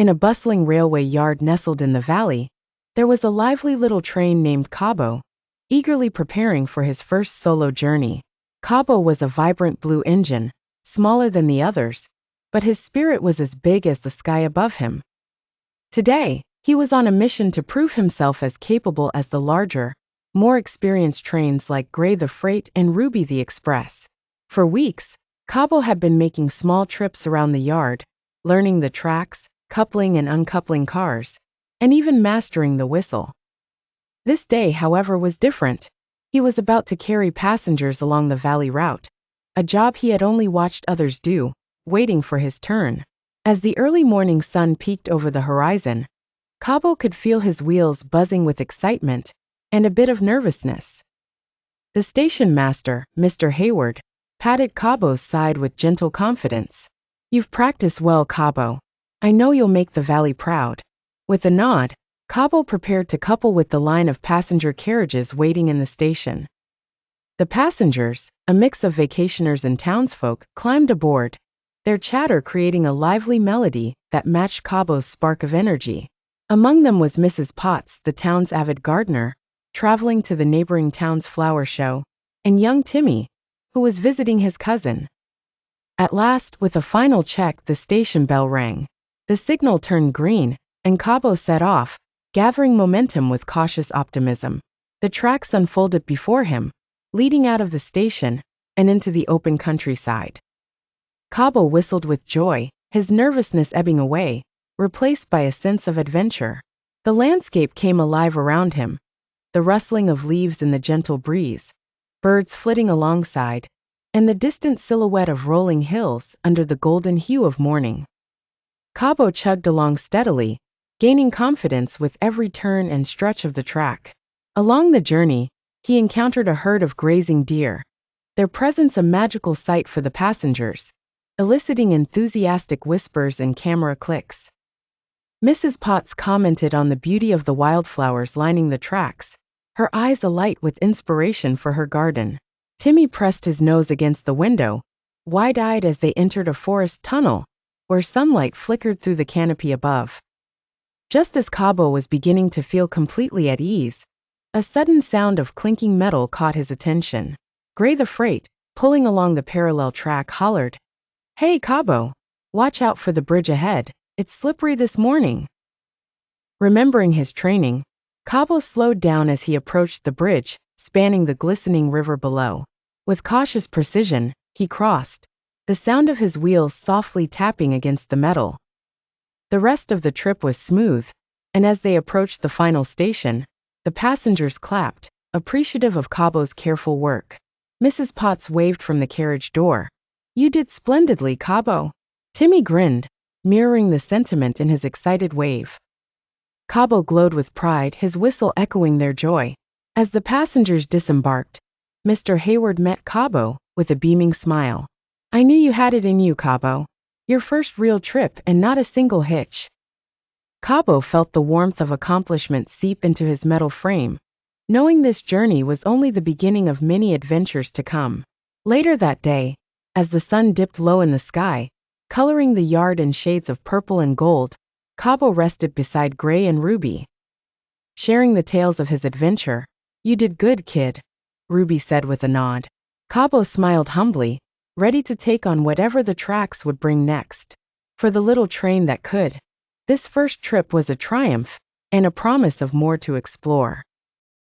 In a bustling railway yard nestled in the valley, there was a lively little train named Cabo, eagerly preparing for his first solo journey. Cabo was a vibrant blue engine, smaller than the others, but his spirit was as big as the sky above him. Today, he was on a mission to prove himself as capable as the larger, more experienced trains like Gray the Freight and Ruby the Express. For weeks, Cabo had been making small trips around the yard, learning the tracks, coupling and uncoupling cars, and even mastering the whistle. This day, however, was different. He was about to carry passengers along the valley route, a job he had only watched others do, waiting for his turn. As the early morning sun peeked over the horizon, Cabo could feel his wheels buzzing with excitement and a bit of nervousness. The station master, Mr. Hayward, patted Cabo's side with gentle confidence. "You've practiced well, Cabo. I know you'll make the valley proud." With a nod, Cabo prepared to couple with the line of passenger carriages waiting in the station. The passengers, a mix of vacationers and townsfolk, climbed aboard, their chatter creating a lively melody that matched Cabo's spark of energy. Among them was Mrs. Potts, the town's avid gardener, traveling to the neighboring town's flower show, and young Timmy, who was visiting his cousin. At last, with a final check, the station bell rang. The signal turned green, and Cabo set off, gathering momentum with cautious optimism. The tracks unfolded before him, leading out of the station and into the open countryside. Cabo whistled with joy, his nervousness ebbing away, replaced by a sense of adventure. The landscape came alive around him, the rustling of leaves in the gentle breeze, birds flitting alongside, and the distant silhouette of rolling hills under the golden hue of morning. Cabo chugged along steadily, gaining confidence with every turn and stretch of the track. Along the journey, he encountered a herd of grazing deer, their presence a magical sight for the passengers, eliciting enthusiastic whispers and camera clicks. Mrs. Potts commented on the beauty of the wildflowers lining the tracks, her eyes alight with inspiration for her garden. Timmy pressed his nose against the window, wide-eyed as they entered a forest tunnel, where sunlight flickered through the canopy above. Just as Cabo was beginning to feel completely at ease, a sudden sound of clinking metal caught his attention. Gray the Freight, pulling along the parallel track, hollered, "Hey, Cabo! Watch out for the bridge ahead, it's slippery this morning." Remembering his training, Cabo slowed down as he approached the bridge, spanning the glistening river below. With cautious precision, he crossed, the sound of his wheels softly tapping against the metal. The rest of the trip was smooth, and as they approached the final station, the passengers clapped, appreciative of Cabo's careful work. Mrs. Potts waved from the carriage door. "You did splendidly, Cabo." Timmy grinned, mirroring the sentiment in his excited wave. Cabo glowed with pride, his whistle echoing their joy. As the passengers disembarked, Mr. Hayward met Cabo with a beaming smile. "I knew you had it in you, Cabo. Your first real trip and not a single hitch." Cabo felt the warmth of accomplishment seep into his metal frame, knowing this journey was only the beginning of many adventures to come. Later that day, as the sun dipped low in the sky, coloring the yard in shades of purple and gold, Cabo rested beside Gray and Ruby. Sharing the tales of his adventure, "You did good, kid," Ruby said with a nod. Cabo smiled humbly, ready to take on whatever the tracks would bring next. For the little train that could, this first trip was a triumph and a promise of more to explore.